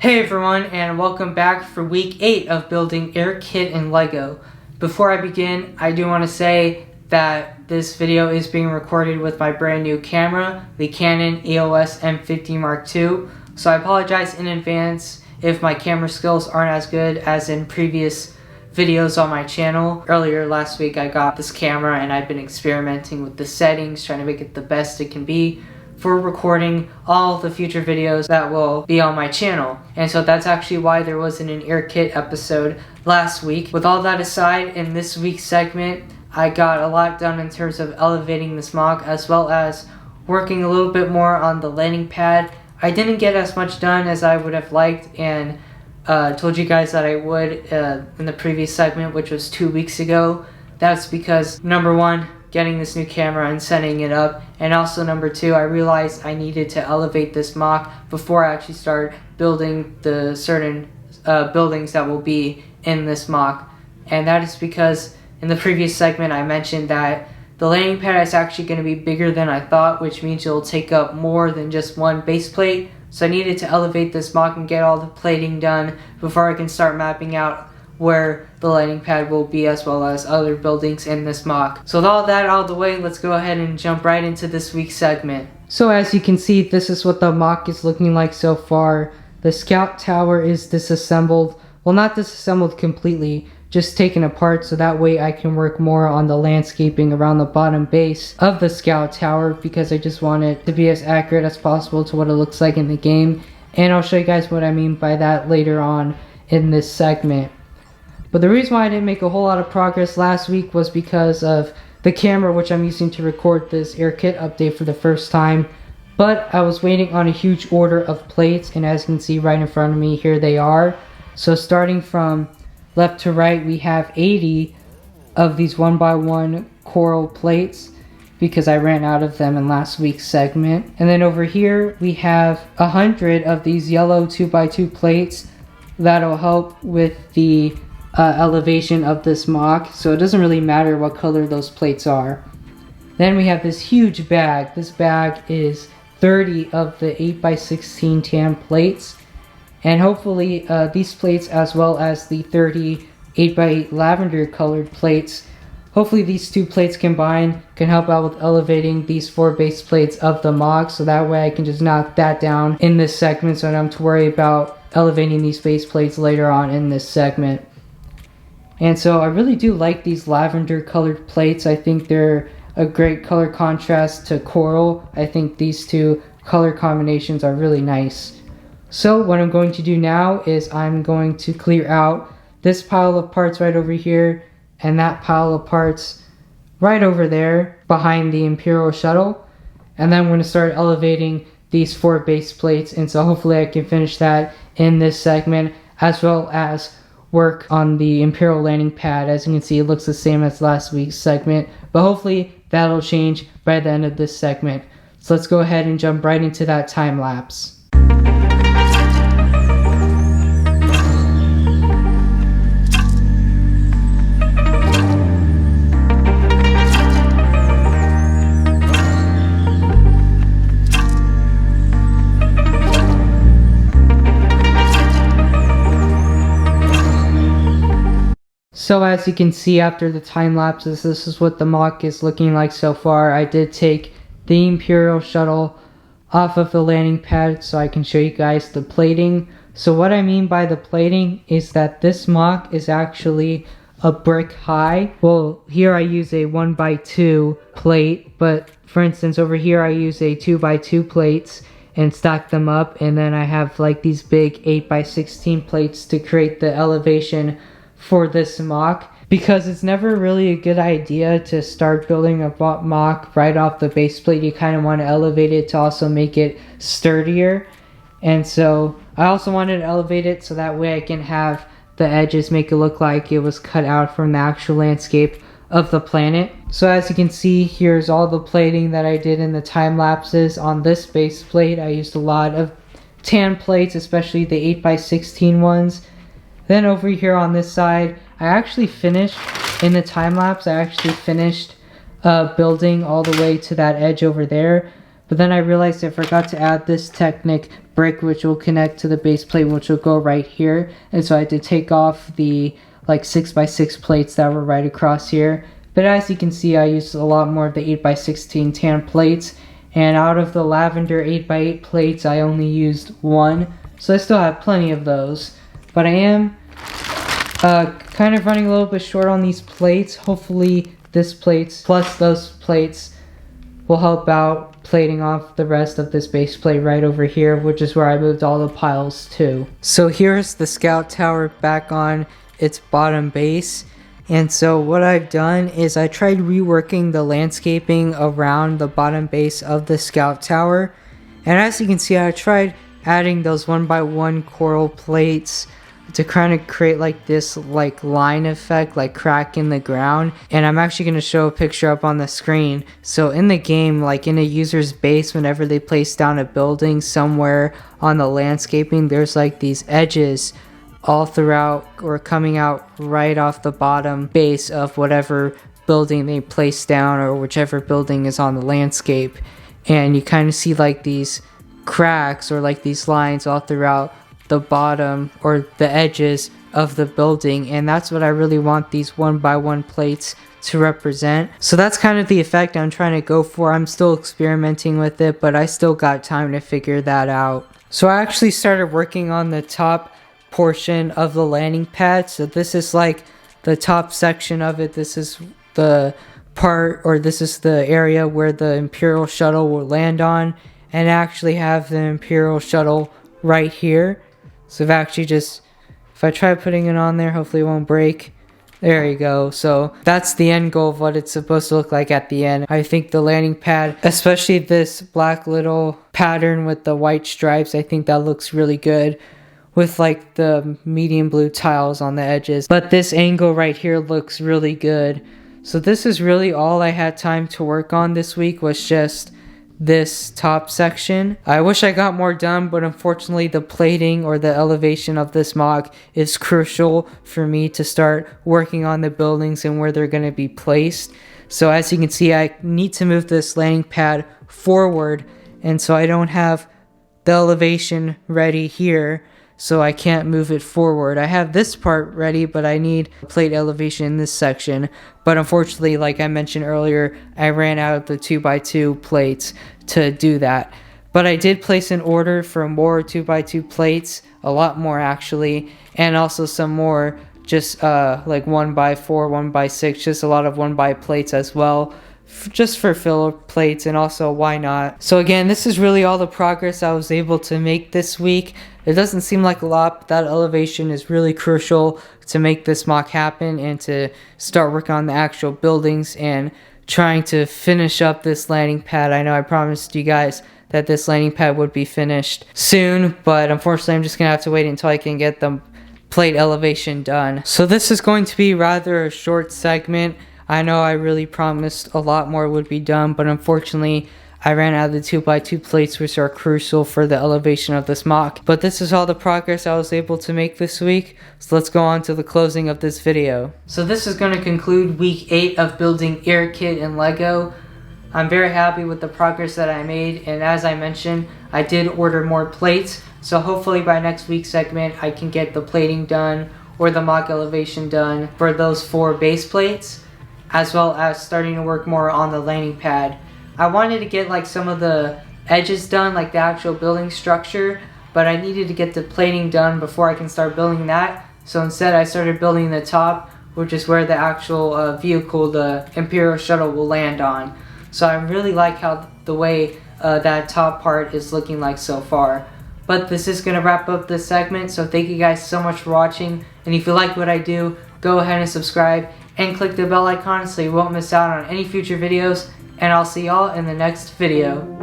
Hey everyone, and welcome back for week 8 of building Air Kit in LEGO. Before I begin, I do want to say that this video is being recorded with my brand new camera, the Canon EOS M50 Mark II. So I apologize in advance if my camera skills aren't as good as in previous videos on my channel. Earlier last week I got this camera and I've been experimenting with the settings, trying to make it the best it can be for recording all the future videos that will be on my channel. And so that's actually why there wasn't an Air Kit episode last week. With all that aside, in this week's segment, I got a lot done in terms of elevating this mock, as well as working a little bit more on the landing pad. I didn't get as much done as I would have liked, and told you guys that I would in the previous segment, which was 2 weeks ago. That's because, number one, getting this new camera and setting it up, and also number two, I realized I needed to elevate this mock before I actually start building the certain buildings that will be in this mock. And that is because in the previous segment I mentioned that the landing pad is actually going to be bigger than I thought, which means it'll take up more than just one base plate. So I needed to elevate this mock and get all the plating done before I can start mapping out where the landing pad will be, as well as other buildings in this mock. So with all that out of the way, let's go ahead and jump right into this week's segment. So as you can see, this is what the mock is looking like so far. The scout tower is disassembled. Well, not disassembled completely, just taken apart, so that way I can work more on the landscaping around the bottom base of the scout tower, because I just want it to be as accurate as possible to what it looks like in the game. And I'll show you guys what I mean by that later on in this segment. But the reason why I didn't make a whole lot of progress last week was because of the camera which I'm using to record this Air Kit update for the first time. But I was waiting on a huge order of plates, and as you can see right in front of me, here they are. So starting from left to right, we have 80 of these 1x1 coral plates, because I ran out of them in last week's segment. And then over here we have 100 of these yellow 2x2 plates that'll help with the elevation of this mock, so it doesn't really matter what color those plates are. Then we have this huge bag. This bag is 30 of the 8x16 tan plates, and hopefully these plates, as well as the 30 8x8 lavender colored plates, hopefully these two plates combined can help out with elevating these 4 base plates of the mock, so that way I can just knock that down in this segment, so I don't have to worry about elevating these base plates later on in this segment. And so I really do like these lavender colored plates. I think they're a great color contrast to coral. I think these two color combinations are really nice. So what I'm going to do now is I'm going to clear out this pile of parts right over here and that pile of parts right over there behind the Imperial shuttle. And then I'm going to start elevating these 4 base plates, and so hopefully I can finish that in this segment, as well as work on the Imperial landing pad. As you can see, it looks the same as last week's segment, but hopefully that'll change by the end of this segment. So let's go ahead and jump right into that time lapse. So as you can see after the time lapses, this is what the mock is looking like so far. I did take the Imperial shuttle off of the landing pad so I can show you guys the plating. So what I mean by the plating is that this mock is actually a brick high. Well, here I use a 1x2 plate, but for instance over here I use a 2x2 plates and stack them up, and then I have like these big 8x16 plates to create the elevation for this mock, because it's never really a good idea to start building a mock right off the base plate. You kind of want to elevate it to also make it sturdier, and so I also wanted to elevate it so that way I can have the edges make it look like it was cut out from the actual landscape of the planet. So as you can see, here's all the plating that I did in the time lapses. On this base plate I used a lot of tan plates, especially the 8x16 ones. Then over here on this side, I actually finished, in the time lapse, I actually finished building all the way to that edge over there. But then I realized I forgot to add this Technic brick which will connect to the base plate, which will go right here. And so I had to take off the like 6x6 plates that were right across here. But as you can see, I used a lot more of the 8x16 tan plates. And out of the lavender 8x8 plates, I only used one. So I still have plenty of those. But I am kind of running a little bit short on these plates. Hopefully this plates plus those plates will help out plating off the rest of this base plate right over here, which is where I moved all the piles to. So here's the scout tower back on its bottom base. And so what I've done is I tried reworking the landscaping around the bottom base of the scout tower. And as you can see, I tried adding those 1x1 coral plates to kind of create like this like line effect, like crack in the ground. And I'm actually going to show a picture up on the screen. So in the game, like in a user's base, whenever they place down a building somewhere on the landscaping, there's like these edges all throughout or coming out right off the bottom base of whatever building they place down, or whichever building is on the landscape. And you kind of see like these cracks or like these lines all throughout the bottom or the edges of the building, and that's what I really want these 1x1 plates to represent. So that's kind of the effect I'm trying to go for. I'm still experimenting with it, but I still got time to figure that out. So I actually started working on the top portion of the landing pad. So this is like the top section of it. This is the part, or this is the area where the Imperial shuttle will land on, and I actually have the Imperial shuttle right here. So if I try putting it on there, hopefully it won't break. There you go. So that's the end goal of what it's supposed to look like at the end. I think the landing pad, especially this black little pattern with the white stripes, I think that looks really good with like the medium blue tiles on the edges. But this angle right here looks really good. So this is really all I had time to work on this week, was just this top section. I wish I got more done, but unfortunately the plating or the elevation of this MOC is crucial for me to start working on the buildings and where they're going to be placed. So as you can see, I need to move this landing pad forward, and so I don't have the elevation ready here, so I can't move it forward. I have this part ready, but I need plate elevation in this section. But unfortunately, like I mentioned earlier, I ran out of the 2x2 plates to do that. But I did place an order for more 2x2 plates, a lot more actually, and also some more just like 1x4, 1x6, just a lot of 1x plates as well, just for filler plates, and also why not. So again, this is really all the progress I was able to make this week. It doesn't seem like a lot, but that elevation is really crucial to make this MOC happen and to start working on the actual buildings and trying to finish up this landing pad. I know I promised you guys that this landing pad would be finished soon, but unfortunately I'm just gonna have to wait until I can get the plate elevation done. So this is going to be rather a short segment. I know I really promised a lot more would be done, but unfortunately I ran out of the 2x2 plates, which are crucial for the elevation of this MOC. But this is all the progress I was able to make this week, so let's go on to the closing of this video. So this is going to conclude week 8 of building Air Kit and Lego. I'm very happy with the progress that I made, and as I mentioned, I did order more plates, so hopefully by next week's segment I can get the plating done or the MOC elevation done for those 4 base plates, as well as starting to work more on the landing pad. I wanted to get like some of the edges done, like the actual building structure, but I needed to get the plating done before I can start building that. So instead I started building the top, which is where the actual vehicle, the Imperial shuttle, will land on. So I really like how the way that top part is looking like so far. But this is going to wrap up this segment, so thank you guys so much for watching, and if you like what I do, go ahead and subscribe and click the bell icon so you won't miss out on any future videos. And I'll see y'all in the next video.